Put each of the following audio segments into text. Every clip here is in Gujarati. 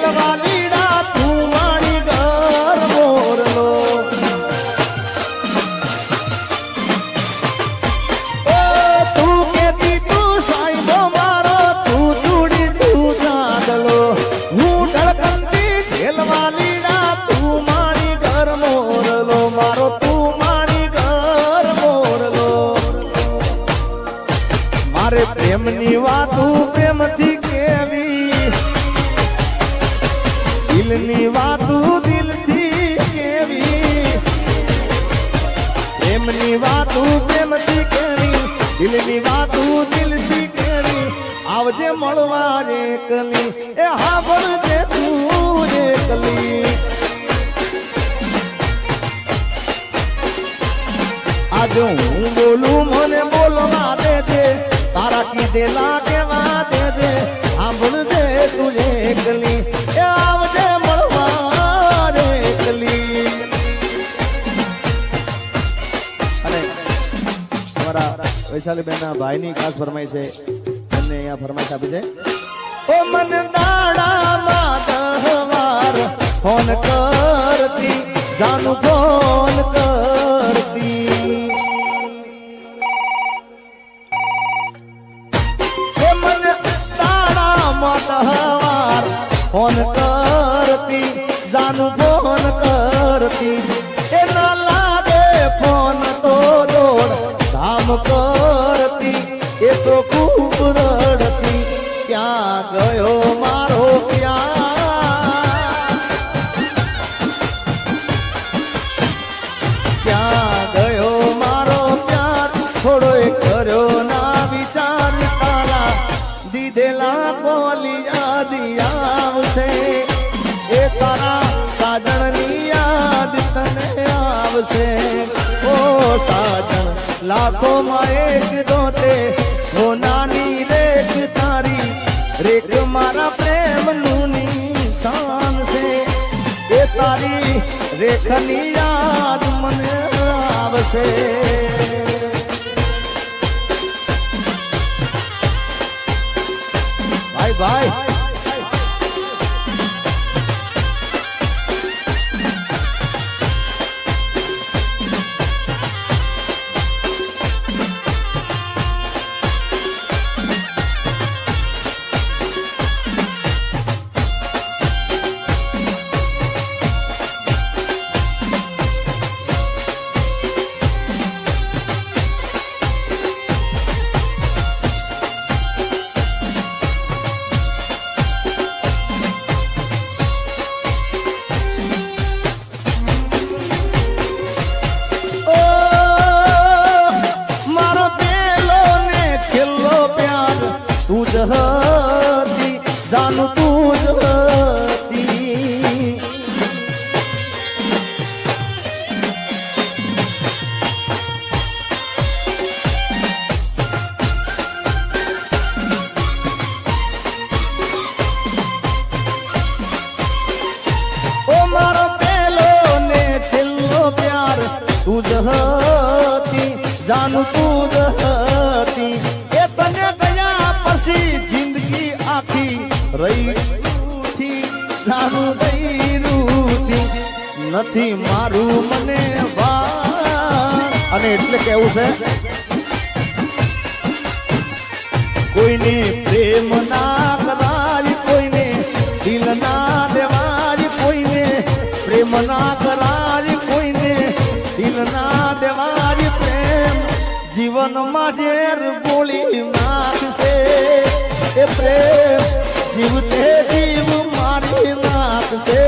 ઢેલવાલીડા તું મારી ઘર મોરલો ઓ તું કેતી તું સાઈબો મારો તું ચૂડી તું ચાંદલો હું ઢળકંતી ઢેલવાલીડા તું મારી ઘર મોરલો મારો તું મારી ઘર મોરલો મારે પ્રેમની વાતું પ્રેમથી કેવી દિલની વાતું દિલથી કેવી પ્રેમની વાતું પ્રેમથી કેવી દિલની વાતું દિલથી કેવી આવજે મળવા રે કલી એ હા બોલજે તું રે કલી આજે હું બોલું મને બોલવા દેજે તારા કીધેલા કેવા દેજે સાંભળજે તુજે એકલી એ આવજે મળવા રે એકલી અને અમારા વૈશાલીબેનના ભાઈની ખાસ ફરમાઈ છે એમને અહીંયા ફરમાઈશ આપી છે ઓ મન દાડામાં 10 વાર ફોન કરતી જાનું ફોન કરતી એ મન દાડામાં 10 વાર ફોન કરતી જાનું ફોન કરતી એ ના લાગે ફોન તો દોડ ધામ કરતી એ તો ખૂબ રડતી ક્યાં ગયો મારો ક્યાં ગયો મારો પ્યાર થોડો કર્યો ના વિચાર તારા દીધેલા બોલી યાદ આવશે એ તારા સાજણની યાદ તને આવશે ઓ સાજણ લાખોમાં એક દોતે ઓ નાની રેખ તારી રેખ મારા પ્રેમનું નિશાન છે એ તારી રેખની યાદ મને આવશે ભાઈ ભાઈ તું જ હતી જાનું તું જ હતી ઓ મારો પેલો ને છેલ્લો પ્યાર તું જ હતી જાનું તું જ હતી એ તને ગયા પછી જિંદગી આખી રહી રૂઠી જાનું દઈ રૂઠી નથી મારું મને અને એટલે કેવું છે કોઈને પ્રેમ ના કરાય કોઈને દિલ ના દેવાય કોઈને પ્રેમ ના કરાય કોઈને દિલ ના દેવાય પ્રેમ જીવનમાં ઝેર બોલી નાખશે એ પ્રેમ જીવતે જીવ મારી નાખશે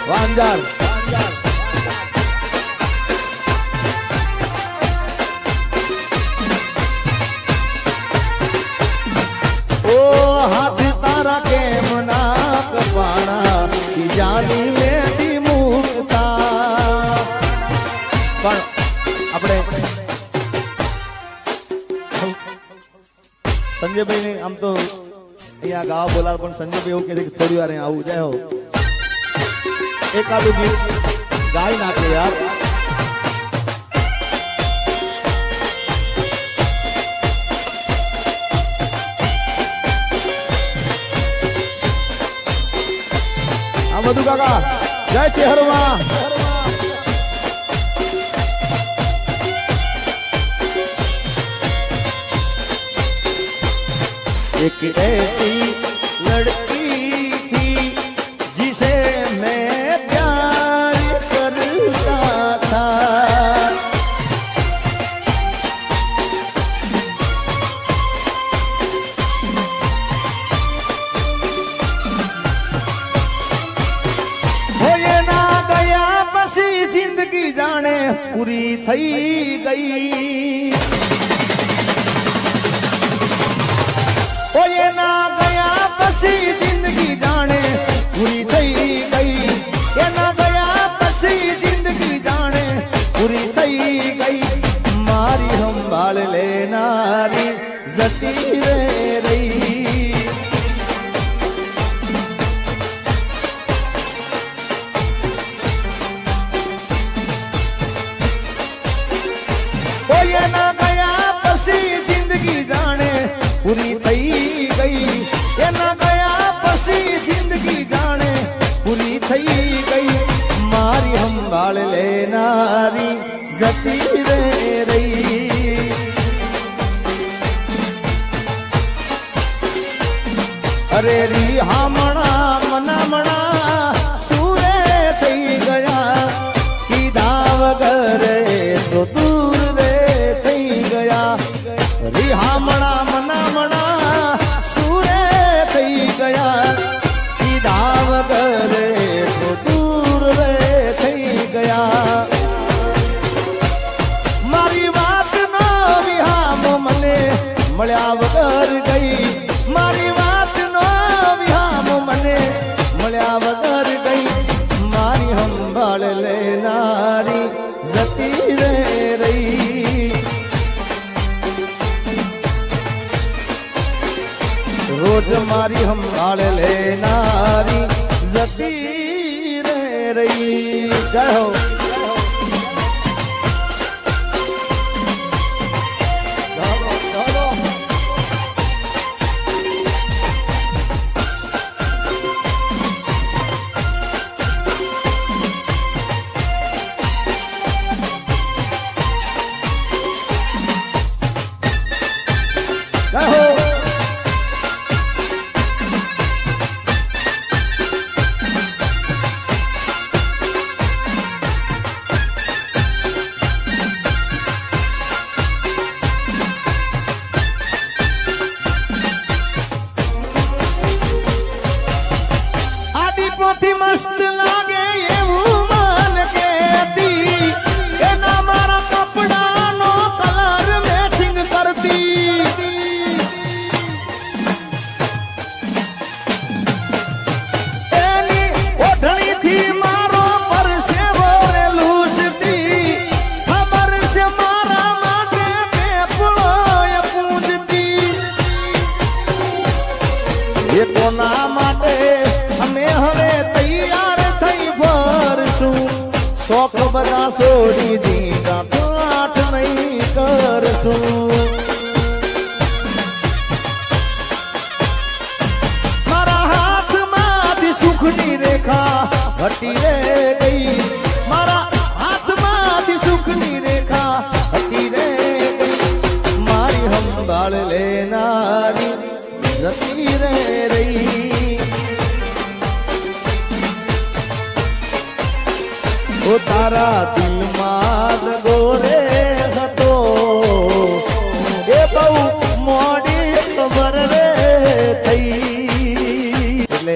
વાંજાર ઓ હાથ તારા કેમ ના કપાણા જાની મેદી મુકતા પણ આપણે સંજયભાઈ ને આમ તો અહીંયા ગાવા બોલાવ પણ સંજયભાઈ એવું કહે છે કે થોડી વાર આવું જાય હો એકાદું ગીત ગાઈ નાખે યાર મધુ કાકા જય ચેહરવા एक ऐसी लड़की थी जिसे मैं प्यार करता था हो ये ना गया बसी जिंदगी जाने पूरी थई गई ओ ये ना गया पसी जिंदगी जाने पूरी થઈ ગઈ એ ના ગયા પછી જિંદગી જાણે પૂરી થઈ ગઈ મારી સંભાળ લેનારી જતી રે રહી ओ ये ना गया પછી જિંદગી જાણે પૂરી થઈ ગઈ એના ગયા પછી જિંદગી જાણે પૂરી થઈ ગઈ મારી સંભાળ લેનારી જતી રે રહી અરે રી હામણા મનામણા સુરે થઈ ગયા કીધા વગર તો દૂર રે થઈ ગયા રી હામણા કીધા વગર તો દૂર રે થઈ ગયા મારી વાત નો વિહામ મને મળ્યા વગર ગઈ મારી વાત નો વિહામ મને મળ્યા વગર ગઈ મારી સંભાળ લેનારી જતી રે રહી રોજ મારી સંભાળ લેનારી જતી રે રહી જય હો મસ્ત લાગે એવું મન કેતી એના મારા કપડાનો કલર મેચિંગ કરતી એની ઓઢણીથી મારો પરસેવો રે લૂસતી ખબર છે મારા માટે પેપળો પૂંજતી એ કોના માટે અમે હવે તૈયાર થઈ ભરશું શોખ બધા છોડી દીધા પાઠ નહીં કરશું મારા હાથમાંથી સુખની રેખા હટી રે ગઈ મારા હાથમાંથી સુખની રેખા હટી રે ગઈ મારી સંભાળ લેનારી જતી રે રહી ઓ તારા દિલમાં ગોરે હતો એ બહુ મોડી ખબર રે થઈ એટલે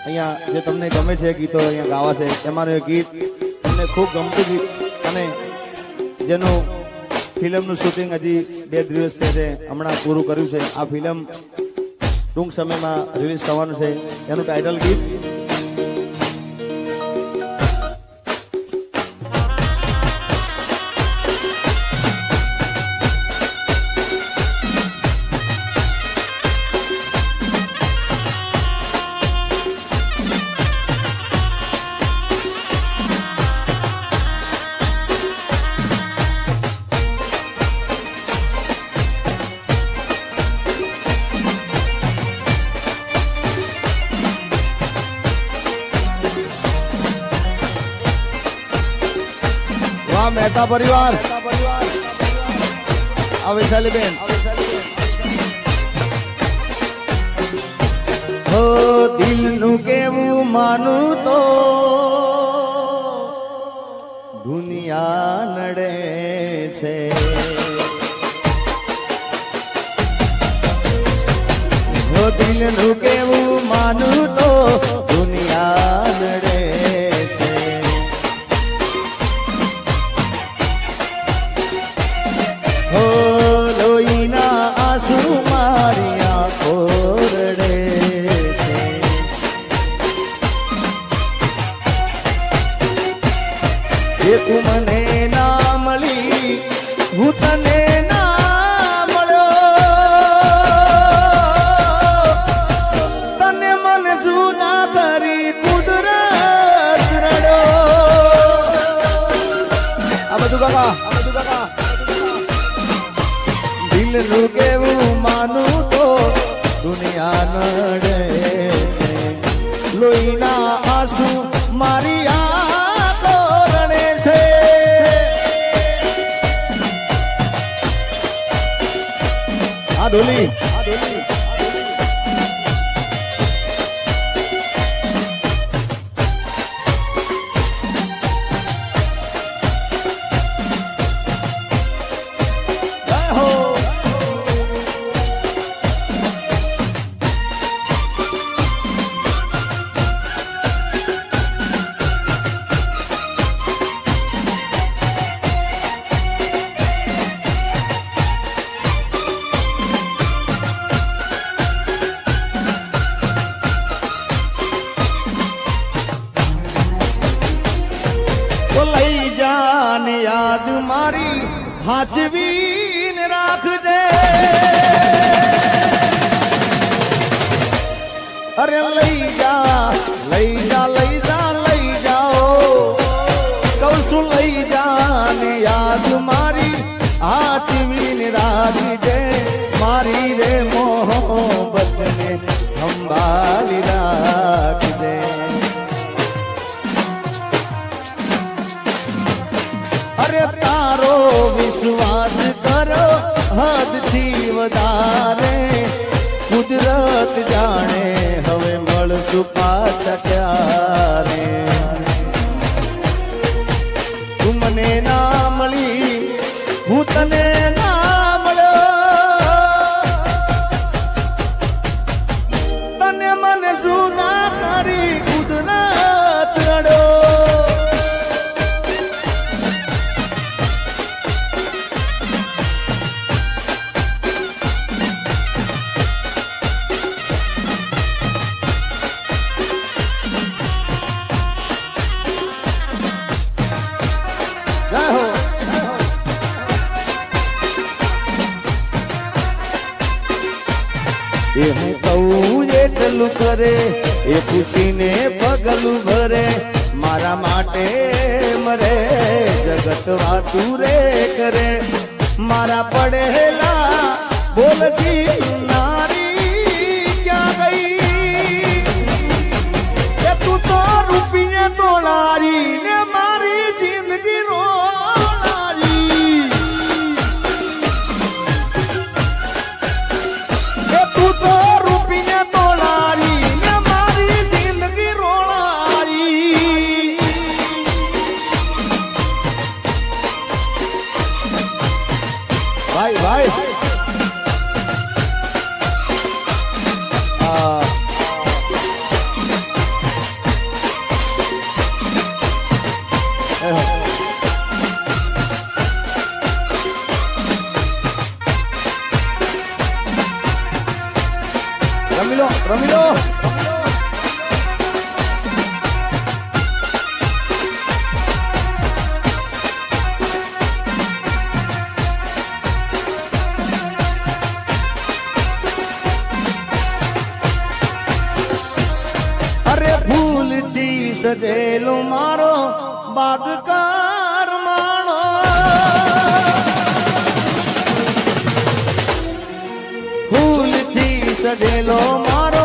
અહીંયા જે તમને ગમે છે ગીતો અહીંયા ગાવા છે એમાંનું એક ગીત તમને ખૂબ ગમતું ગીત અને જેનું ફિલ્મનું શૂટિંગ હજી 2 દિવસ છે હમણાં પૂરું કર્યું છે આ ફિલ્મ ટૂંક સમયમાં રિલીઝ થવાનું છે એનું ટાઇટલ ગીત મહેતા પરિવાર આ વૈશાલીબેન હો દિલનું કેવું માનું તો દુનિયા નડે છે હો દિલનું કેવું માનું તો દુનિયા નડે છે હો લોહીના આંસુ મારી આંખો રડે છે એક મને ના મળી હું તને ના મળ્યો તને મને જુદા કરી કુદરત રડો આ બધું કાકા દિલનું કેવું માનું તો દુનિયા નડે છે લોહીના આંસુ મારી આંખો રડે છે આ ડોલી લઈ જાને યાદ મારી હાચવીને રાખજે અરે લઈ જા લઈ જા લઈ જા લઈ જાઓ કહું છું લઈ જાને યાદ મારી હાચવીને રાખજે મારી રે મોહબ્બતને સંભાળી રાખજે અરે તારો વિશ્વાસ કરો હદથી વધારે કુદરત જાણે હવે મળશું પાછા ક્યારે તું મને ના મળી હું તને ના મળ્યો તને મને જુદા કરી કુદરત રડો એ હું કહું એટલું કરે એ ખુશીને પગલું ભરે મારા માટે મરે જગત વાતું રે કરે મારા પડેલા બોલથી નારી ક્યાં ગઈ કે તું તો રૂપિયા તોડારી ને મારી જિંદગી રોનારી કે તું તો રૂપિયા તોડારી ને મારી જિંદગી રોનારી ભાઈ ભાઈ રમી લો અરે ફૂલથી સજેલો મારો બાગકાર માણો ફૂલથી સજેલો મારો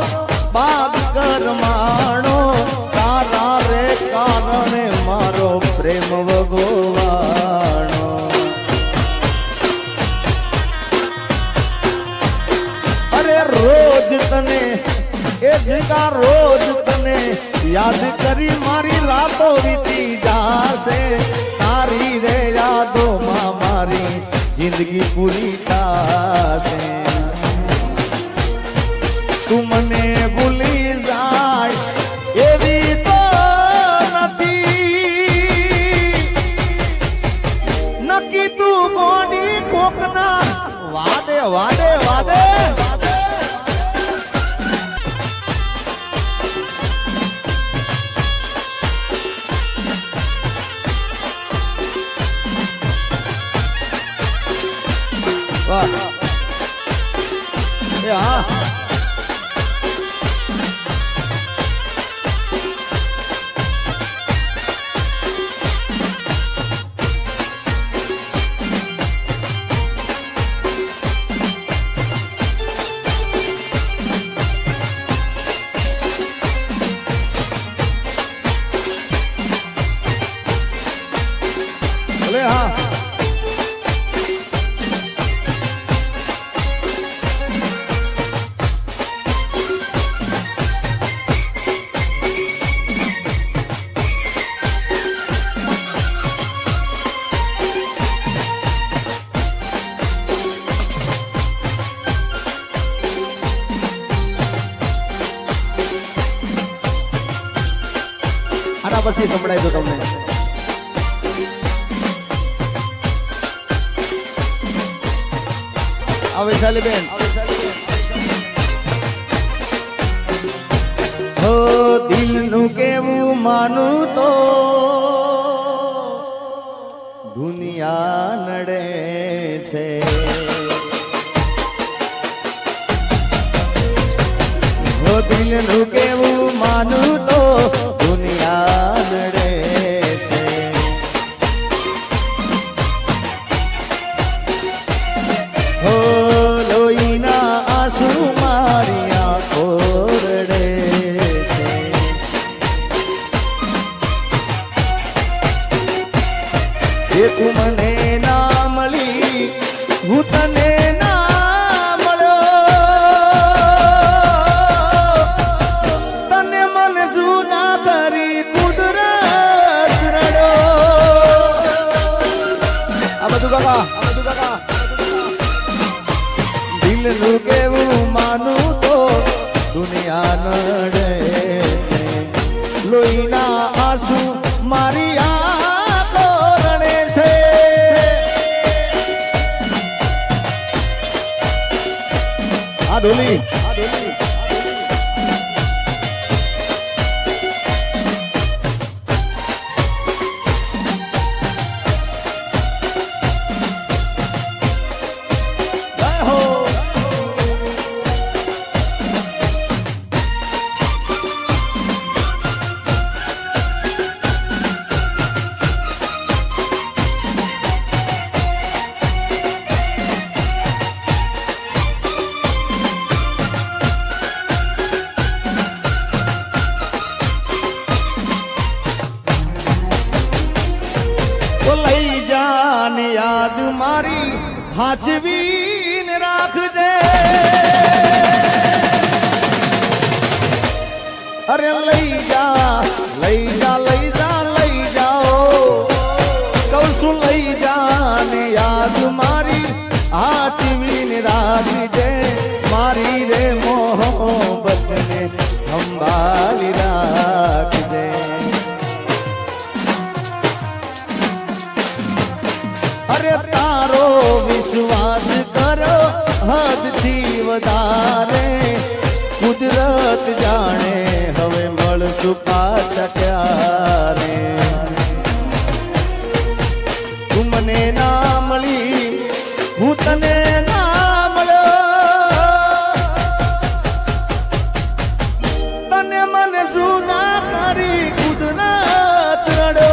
બાગકાર માણો તારા રે કારણે મારો પ્રેમ ભગવાન કા રોજ તને યાદ કરી મારી રાતો વીતી જાશે તારી રે યાદોમાં મારી જિંદગી પૂરી થાશે તું મને ભૂલી જાય એવી તો નથી નક્કી તું ગોડી કોકના વાદે વાદે વાદે હા ભલે હા આના પછી સંભળાય તો તમને વૈશાલી બેન હો દિલનું કેવું માનું તો દુનિયા નડે છે હો દિલનું કેવું માનું તો દુનિયા નડે છે હો આંસુ મારી આંખો રડે છે એ તું મને ના મળી હું તને ના મળ્યો તને મને જુદા કરી કુદરત રડો આ બધું કાકા દિલનું કેવું માનું તો દુનિયા નડે છે લોહીના આંસુ મારી આંખો રડે છે આ ડોલી યાદ મારી હાચવીને રાખજે અરે લઈ જા લઈ જા લઈ જા લઈ જાઓ કહું છું લઈ જા ને યાદ મારી હાચવીને રાખજે મારી રે મોહબ્બતને સંભાળી રાખજે અરે તારો વિશ્વાસ કરો હદથી વધારે કુદરત જાણે હવે મળશું પાછા ક્યારે તું મને ના મળી હું તને ના મળ્યો તને મને જુદા કરી કુદરત રડો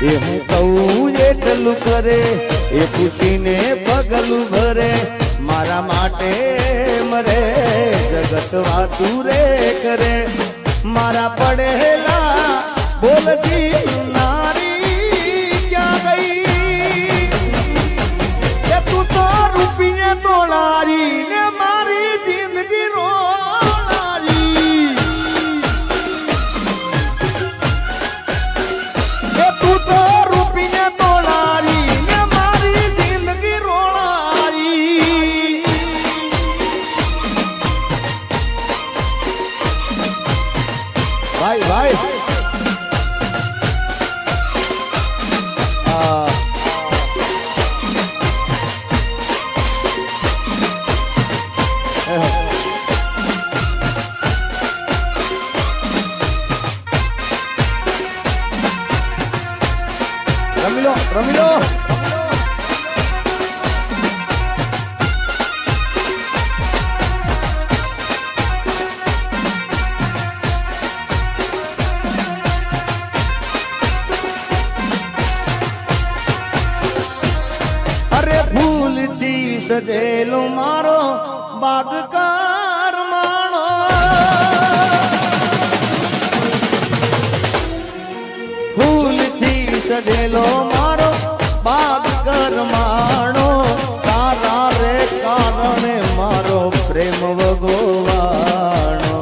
એ હું કહું એકલું કરે એ ખુશીને પગલું ભરે મારા માટે મરે જગત વાતું રે કરે મારા પડેલા બોલજી નારી ક્યાં ગઈ કે તું તો રૂપિયે તોલારી ને મારી જિંદગી રોલારી કે તું તો રૂપિયે તોલારી ને મારી જિંદગી રોલારી ભાઈ ભાઈ રમી લો અરે ભૂલથી સજેલો મારો બાગકાર માણો ફૂલથી સજેલો મારો બાગકાર માણો તારા રે કારણે મારો પ્રેમ વગોવાણો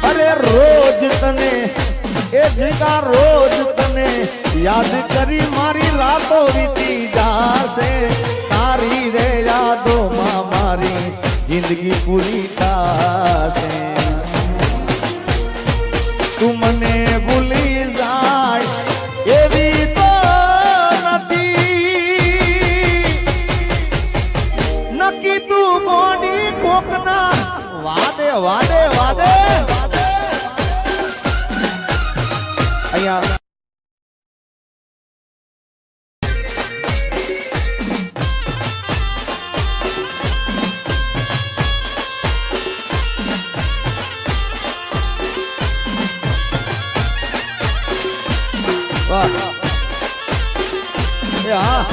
અરે રોજ તને એ જગા રોજ તને યાદ કરી મારી રાતો વીતી જાશે તારી રે યાદોમાં મારી જિંદગી પૂરી થાશે તું મને ભૂલી જાય એવી તો નથી નક્કી તું ગોડી કોકના વાદે વાદે વાદે અહીંયા વાહ એ હા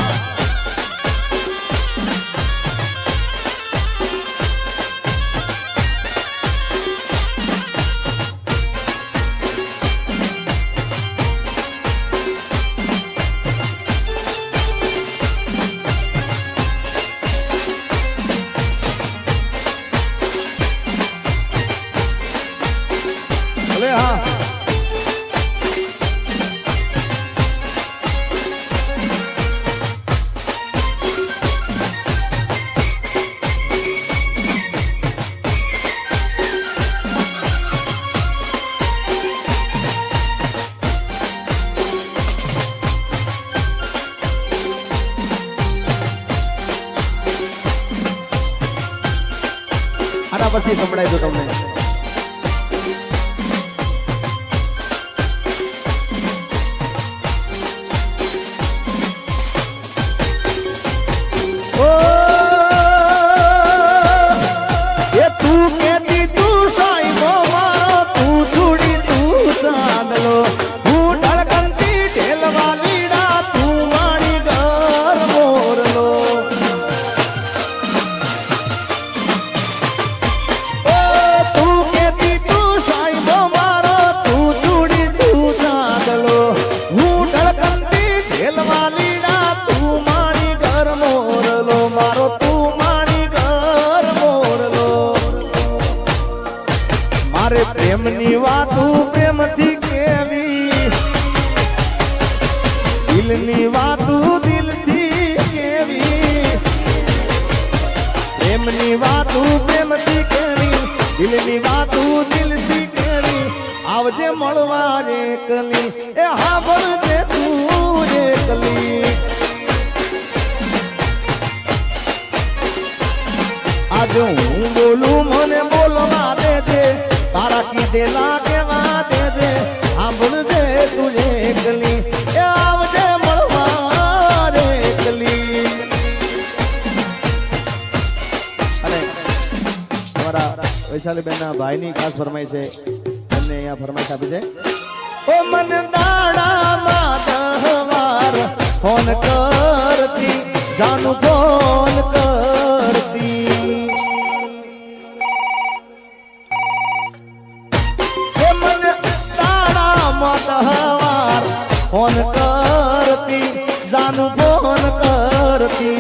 ભલે હા આના પછી સંભળાય તો તમને મારે પ્રેમની વાતું પ્રેમથી કેવી દિલની વાતું દિલથી કેવી પ્રેમની વાતું પ્રેમથી કેવી દિલની વાતું દિલથી કેવી આવજે મળવા રે કલી એ હા બોલજે તું રે કલી આજે હું બોલું મને બોલવા દેજે તારા કીધેલા કેવા દેજે સાંભળજે તું એકલી એ આવજે મળવા રે એકલી અને તમારા વૈશાલીબેનના ભાઈની ખાસ ફરમાઈશ છે એમને અહીંયા ફરમાઈશ આપી છે ઓ મન દાડામાં 10 વાર ફોન કરતી જાનું ફોન કરતી એ મન દાડામાં 10 વાર ફોન કરતી જાનું ફોન કરતી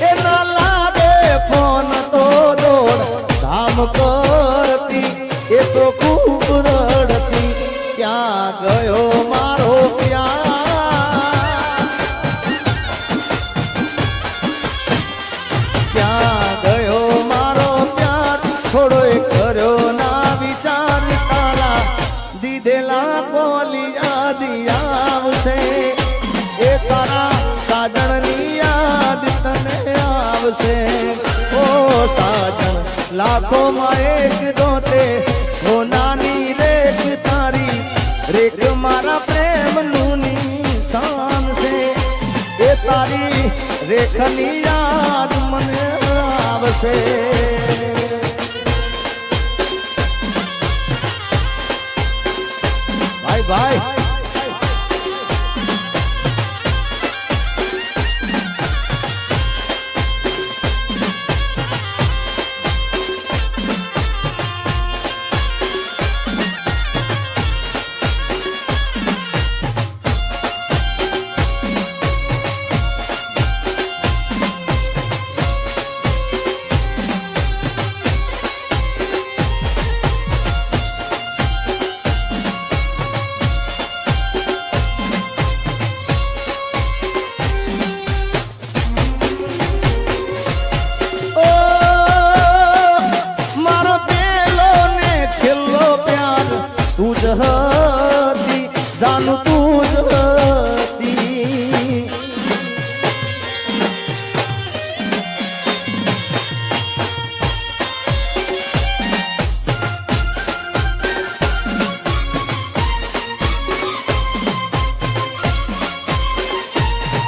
એ ના લાગે ફોન તો દોડ ધામ કરતી એ તો ખૂબ રડતી ક્યાં ગયો મારો પ્યાર ક્યાં ગયો મારો પ્યાર થોડો કર્યો ના વિચાર તારા દીધેલા કોલી યાદ આવશે એ તારા સાજણની યાદ તને આવશે ઓ સાજણ લાખો માં એક દોતે ઓ નાની રેખ તારી રેખ મારા પ્રેમ નું નિશાન છે એ તારી રેખની યાદ મને આવશે ભાઈ ભાઈ તું જ હતી જાનું તું જ હતી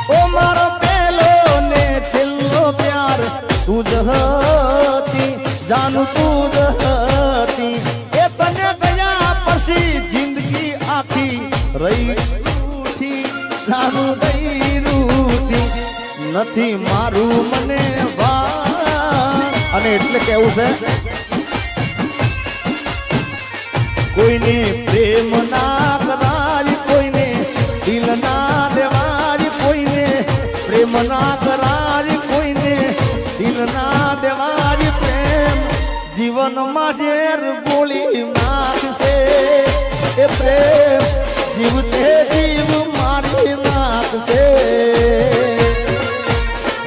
ઓ મારો પહેલો ને છેલ્લો પ્યાર તું જ હતી જાનું તું જ હતી એ તને ગયા પછી જિંદગી આખી રહી રૂઠી જાનું દઈ રૂઠી નથી મારું મને વા અને એટલે કેવું છે કોઈને પ્રેમ ના કરાય કોઈને દિલ ના દેવાય કોઈને પ્રેમ ના કરાય કોઈને દિલ ના દેવાય પ્રેમ જીવનમાં ઝેર ગોળી નાખશે એ પ્રેમ જીવતે જીવ મારી નાખશે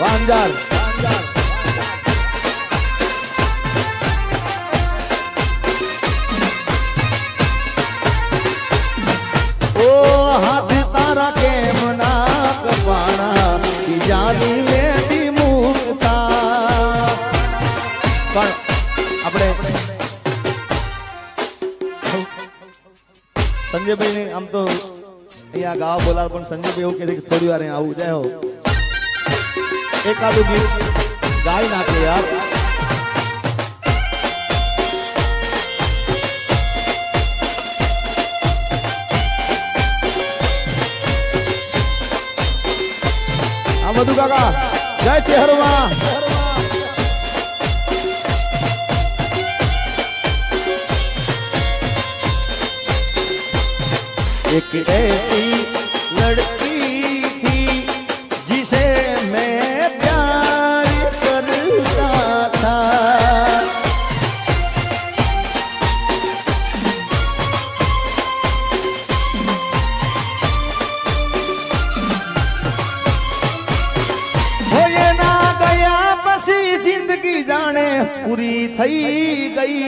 વાંજાર ઓ હાથ તારા કેમ ના કપાણા બીજાની મેદી મુકતા પણ આપણે સંજયભાઈ ને આમ તો અહીંયા ગાવા બોલાવ પણ સંજયભાઈ એવું કહે છે કે થોડી વાર આવું જાય હો એકાદું ગીત ગાઈ નાખે યાર આ બધું કાકા જય છે હરવા एक ऐसी लड़की थी जिसे मैं प्यार करता था हो ये ना गया बसी जिंदगी जाने पूरी थई गई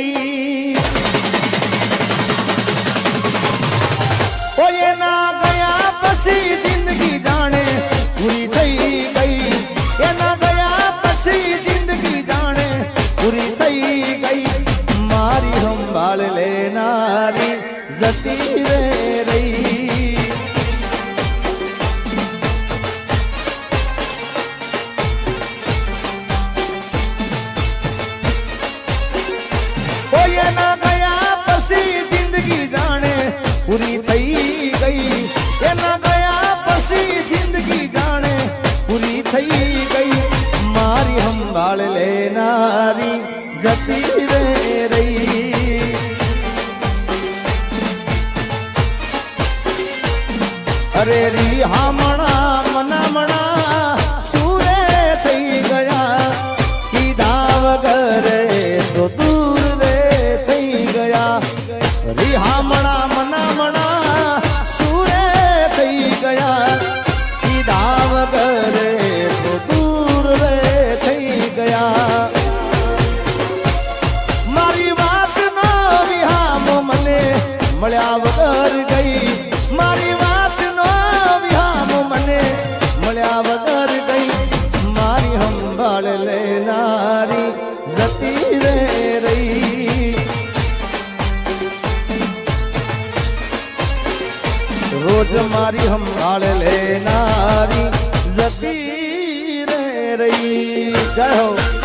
ओ ये ना गया पसी जिंदगी जाने पूरी થઈ ગઈ એ ના ગયા પછી જિંદગી જાણે પૂરી થઈ ગઈ મારી સંભાળ લેનારી જતી રે રહી ओ ये ना गया પછી જિંદગી જાણે પૂરી થઈ ગઈ એના ગયા પછી જિંદગી જાણે પૂરી થઈ ગઈ મારી સંભાળ લેનારી જતી રે રહી અરે રી હામણા મનામણા સુરે થઈ ગયા કીધા વગર તો દૂર રે થઈ ગયા રી હામણા મનામણા સુરે થઈ ગયા કીધા વગર તો દૂર રે થઈ ગયા મારી વાત નો વિહામ મને મળ્યા વગર ગઈ મારી વાત નો વિહામ મને મળ્યા વગર ગઈ મારી સંભાળ લેનારી જતી રે રહી રોજ મારી સંભાળ લેનારી જતી રે રહી જય હો